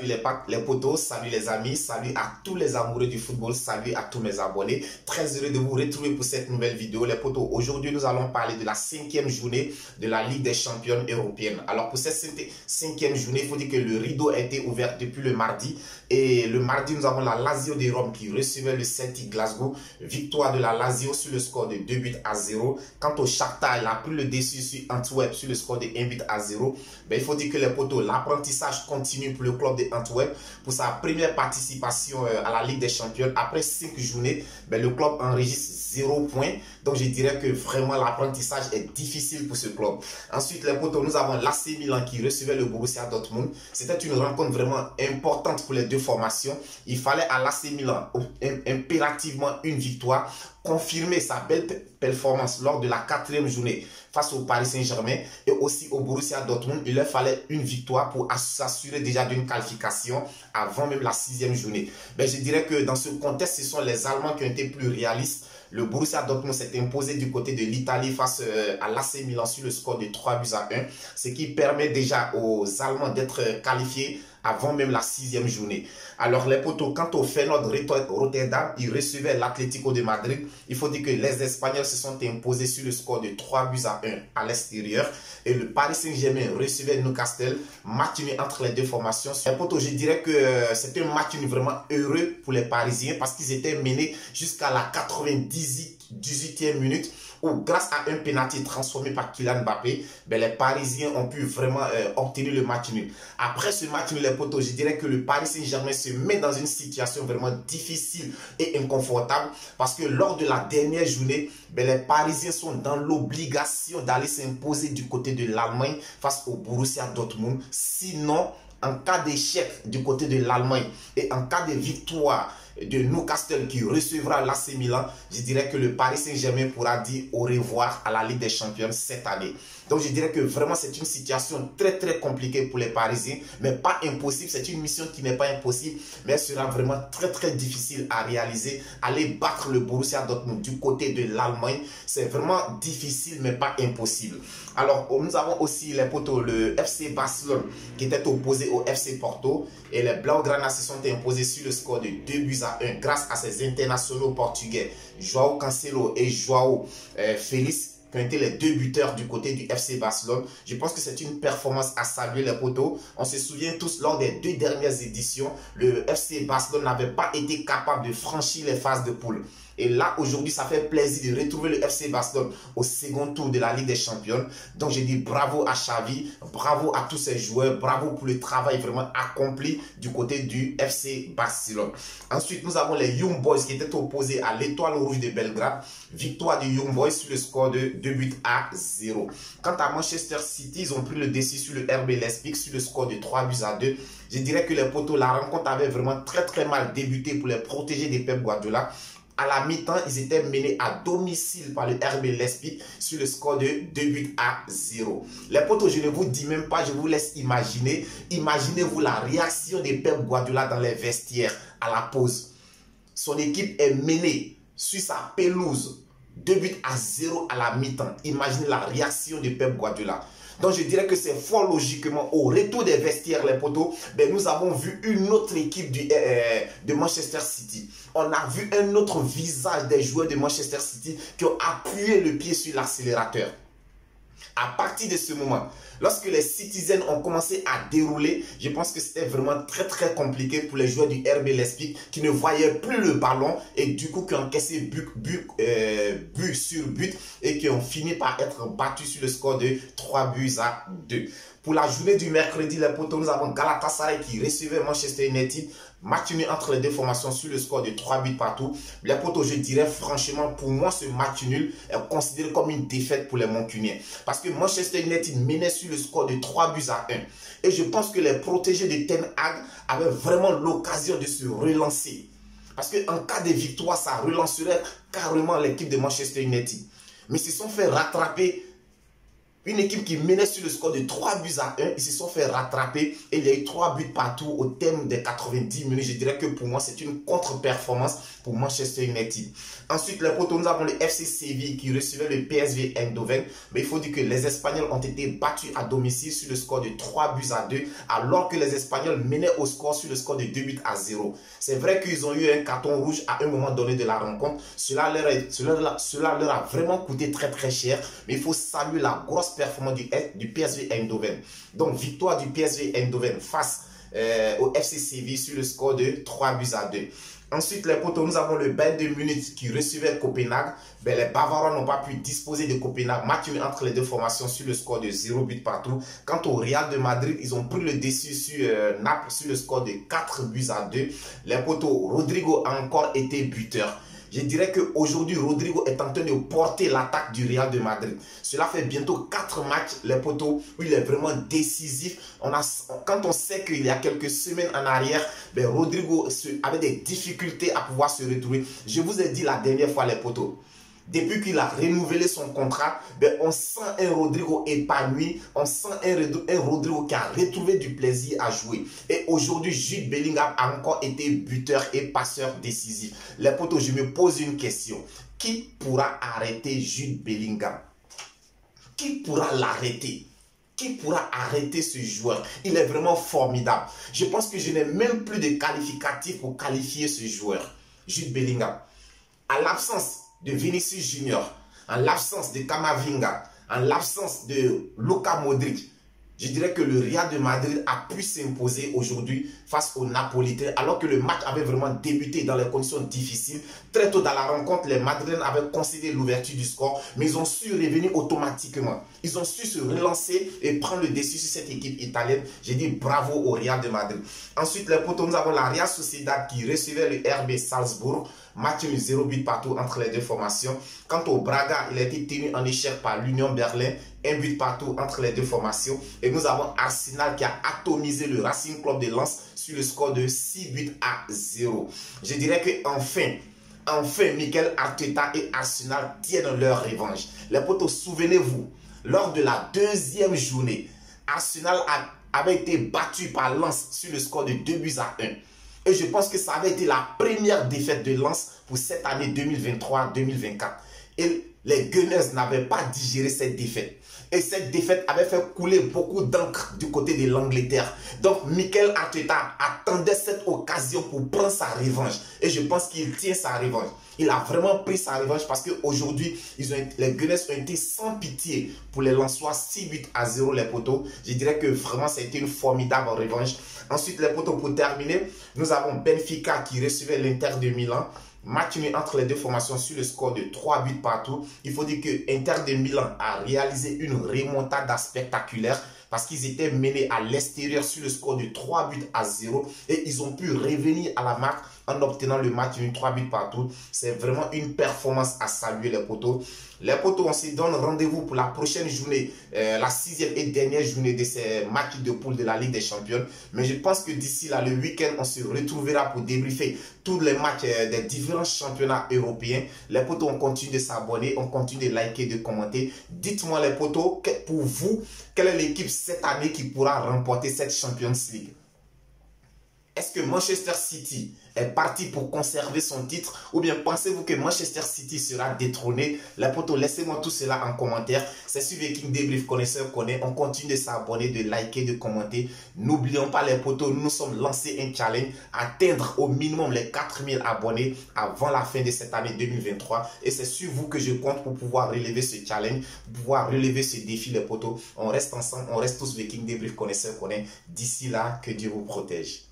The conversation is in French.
les potos, salut les amis, salut à tous les amoureux du football, salut à tous mes abonnés. Très heureux de vous retrouver pour cette nouvelle vidéo. Les potos, aujourd'hui nous allons parler de la 5e journée de la Ligue des champions européenne. Alors pour cette 5e journée, il faut dire que le rideau a été ouvert depuis le mardi. Et le mardi, nous avons la Lazio de Rome qui recevait le Celtic Glasgow. Victoire de la Lazio sur le score de 2-0. Quant au Shakhtar, il a pris le dessus sur Antwerp sur le score de 1-0. Il faut dire que les potos, l'apprentissage continue pour le club de Antwerp. Pour sa première participation à la Ligue des champions, après 5 journées, le club enregistre 0 points. Donc je dirais que vraiment l'apprentissage est difficile pour ce club. Ensuite, les potos, nous avons l'AC Milan qui recevait le Borussia Dortmund. C'était une rencontre vraiment importante pour les deux formations. Il fallait à l'AC Milan impérativement une victoire, confirmer sa belle performance lors de la 4e journée face au Paris Saint-Germain et aussi au Borussia Dortmund. Il leur fallait une victoire pour s'assurer déjà d'une qualification avant même la 6e journée. Je dirais que dans ce contexte, ce sont les Allemands qui ont été plus réalistes. Le Borussia Dortmund s'est imposé du côté de l'Italie face à l'AC Milan sur le score de 3-1, ce qui permet déjà aux Allemands d'être qualifiés avant même la 6e journée. Alors les potos, quant au Feyenoord Rotterdam, ils recevaient l'Atlético de Madrid. Il faut dire que les Espagnols se sont imposés sur le score de 3-1 à l'extérieur. Et le Paris Saint-Germain recevait Newcastle, match nul entre les deux formations. Les potos, je dirais que c'était un match vraiment heureux pour les Parisiens parce qu'ils étaient menés jusqu'à la 98e minute, où grâce à un penalty transformé par Kylian Mbappé, les Parisiens ont pu vraiment obtenir le match nul. Après ce match nul, les potos, je dirais que le Paris Saint-Germain se met dans une situation vraiment difficile et inconfortable parce que lors de la dernière journée, les Parisiens sont dans l'obligation d'aller s'imposer du côté de l'Allemagne face au Borussia Dortmund. Sinon, en cas d'échec du côté de l'Allemagne et en cas de victoire de Newcastle qui recevra l'AC Milan, je dirais que le Paris Saint-Germain pourra dire au revoir à la Ligue des champions cette année. Donc je dirais que vraiment c'est une situation très compliquée pour les Parisiens, mais pas impossible. C'est une mission qui n'est pas impossible, mais elle sera vraiment très difficile à réaliser. Aller battre le Borussia Dortmund du côté de l'Allemagne, c'est vraiment difficile mais pas impossible. Alors nous avons aussi les potos, le FC Barcelone qui était opposé au FC Porto, et les Blaugrana se sont imposés sur le score de 2-1 grâce à ces internationaux portugais João Cancelo et João Félix, qui ont été les deux buteurs du côté du FC Barcelone. Je pense que c'est une performance à saluer, les potos. On se souvient tous, lors des 2 dernières éditions, le FC Barcelone n'avait pas été capable de franchir les phases de poule. Et là, aujourd'hui, ça fait plaisir de retrouver le FC Barcelone au second tour de la Ligue des Champions. Donc, je dis bravo à Xavi, bravo à tous ces joueurs, bravo pour le travail vraiment accompli du côté du FC Barcelone. Ensuite, nous avons les Young Boys qui étaient opposés à l'Étoile Rouge de Belgrade. Victoire du Young Boys sur le score de 2-0. Quant à Manchester City, ils ont pris le dessus sur le RB Leipzig sur le score de 3-2. Je dirais que les potos, la rencontre avait vraiment très mal débuté pour les protéger de Pep Guardiola. À la mi-temps, ils étaient menés à domicile par le RB Leipzig sur le score de 2-0. Les potos, je ne vous dis même pas, je vous laisse imaginer. Imaginez-vous la réaction de Pep Guardiola dans les vestiaires à la pause. Son équipe est menée sur sa pelouse 2-0 à la mi-temps. Imaginez la réaction de Pep Guardiola. Donc je dirais que c'est fort logiquement au retour des vestiaires, les potos, nous avons vu une autre équipe de Manchester City. On a vu un autre visage des joueurs de Manchester City qui ont appuyé le pied sur l'accélérateur. À partir de ce moment, lorsque les Citizens ont commencé à dérouler, je pense que c'était vraiment très compliqué pour les joueurs du RB Leipzig qui ne voyaient plus le ballon et du coup qui ont encaissé but sur but et qui ont fini par être battus sur le score de 3-2. Pour la journée du mercredi, les potos, nous avons Galatasaray qui recevait Manchester United. Match nul entre les deux formations sur le score de 3 buts partout. Les potos, je dirais franchement, pour moi, ce match nul est considéré comme une défaite pour les Mancuniens. Parce que Manchester United menait sur le score de 3-1. Et je pense que les protégés de Ten Hag avaient vraiment l'occasion de se relancer. Parce qu'en cas de victoire, ça relancerait carrément l'équipe de Manchester United. Mais ils se sont fait rattraper Une équipe qui menait sur le score de 3-1, ils se sont fait rattraper et il y a eu 3 buts partout au terme des 90 minutes. Je dirais que pour moi, c'est une contre-performance pour Manchester United. Ensuite, les potos, nous avons le FC Séville qui recevait le PSV Eindhoven. Mais il faut dire que les Espagnols ont été battus à domicile sur le score de 3-2, alors que les Espagnols menaient au score sur le score de 2-0. C'est vrai qu'ils ont eu un carton rouge à un moment donné de la rencontre. Cela leur a vraiment coûté très cher. Mais il faut saluer la grosse performance du PSV Eindhoven. Donc, victoire du PSV Eindhoven face au FC Séville sur le score de 3-2. Ensuite, les potos, nous avons le Bayern de Munich qui recevait Copenhague. Les Bavarois n'ont pas pu disposer de Copenhague. Match entre les deux formations sur le score de 0 but partout. Quant au Real de Madrid, ils ont pris le dessus sur Naples sur le score de 4-2. Les potos, Rodrigo a encore été buteur. Je dirais qu'aujourd'hui, Rodrigo est en train de porter l'attaque du Real de Madrid. Cela fait bientôt 4 matchs, les potos, où il est vraiment décisif. Quand on sait qu'il y a quelques semaines en arrière, Rodrigo avait des difficultés à pouvoir se retrouver. Je vous ai dit la dernière fois, les potos, depuis qu'il a renouvelé son contrat, on sent un Rodrigo épanoui, on sent un Rodrigo qui a retrouvé du plaisir à jouer. Et aujourd'hui, Jude Bellingham a encore été buteur et passeur décisif. Les potos, je me pose une question. Qui pourra arrêter Jude Bellingham? Qui pourra l'arrêter? Qui pourra arrêter ce joueur? Il est vraiment formidable. Je pense que je n'ai même plus de qualificatif pour qualifier ce joueur. Jude Bellingham. À l'absence de Vinicius Junior, en l'absence de Camavinga, en l'absence de Luka Modric, je dirais que le Real de Madrid a pu s'imposer aujourd'hui face aux Napolitains, alors que le match avait vraiment débuté dans les conditions difficiles. Très tôt dans la rencontre, les Madrilènes avaient concédé l'ouverture du score, mais ils ont su revenir automatiquement. Ils ont su se relancer et prendre le dessus sur cette équipe italienne. J'ai dit bravo au Real de Madrid. Ensuite, les potos, nous avons la Real Sociedad qui recevait le RB Salzbourg. Match 0 but partout entre les deux formations. Quant au Braga, il a été tenu en échec par l'Union Berlin. 1 but partout entre les deux formations. Et nous avons Arsenal qui a atomisé le Racing Club de Lens sur le score de 6-0. Je dirais que enfin, Mikel Arteta et Arsenal tiennent leur revanche. Les potos, souvenez-vous, lors de la deuxième journée, Arsenal avait été battu par Lens sur le score de 2-1. Et je pense que ça avait été la première défaite de Lens pour cette année 2023-2024. Et les Gunners n'avaient pas digéré cette défaite. Et cette défaite avait fait couler beaucoup d'encre du côté de l'Angleterre. Donc, Mikel Arteta attendait cette occasion pour prendre sa revanche. Et je pense qu'il tient sa revanche. Il a vraiment pris sa revanche parce qu'aujourd'hui, les Gunners ont été sans pitié pour les Lensois 6-0 les potos. Je dirais que vraiment, ça a été une formidable revanche. Ensuite, les potos, pour terminer, nous avons Benfica qui recevait l'Inter de Milan. Match nul entre les deux formations sur le score de 3 buts partout. Il faut dire que Inter de Milan a réalisé une remontada spectaculaire parce qu'ils étaient menés à l'extérieur sur le score de 3-0 et ils ont pu revenir à la marque en obtenant le match nul 3 buts partout. C'est vraiment une performance à saluer les potos. Les potos, on se donne rendez-vous pour la prochaine journée, la 6e et dernière journée de ces matchs de poule de la Ligue des Champions. Mais je pense que d'ici là, le week-end, on se retrouvera pour débriefer tous les matchs des différents championnats européens. Les potos, on continue de s'abonner, on continue de liker, de commenter. Dites-moi les potos, pour vous, quelle est l'équipe cette année qui pourra remporter cette Champions League? Est-ce que Manchester City est parti pour conserver son titre ou bien pensez-vous que Manchester City sera détrôné? Les potos, laissez-moi tout cela en commentaire. C'est sur Viking Débrief Connaisseur connaît. On continue de s'abonner, de liker, de commenter. N'oublions pas les potos, nous sommes lancés un challenge, atteindre au minimum les 4000 abonnés avant la fin de cette année 2023. Et c'est sur vous que je compte pour pouvoir relever ce challenge, pour pouvoir relever ce défi les potos. On reste ensemble, on reste tous Viking Débrief Connaisseur connaît. D'ici là, que Dieu vous protège.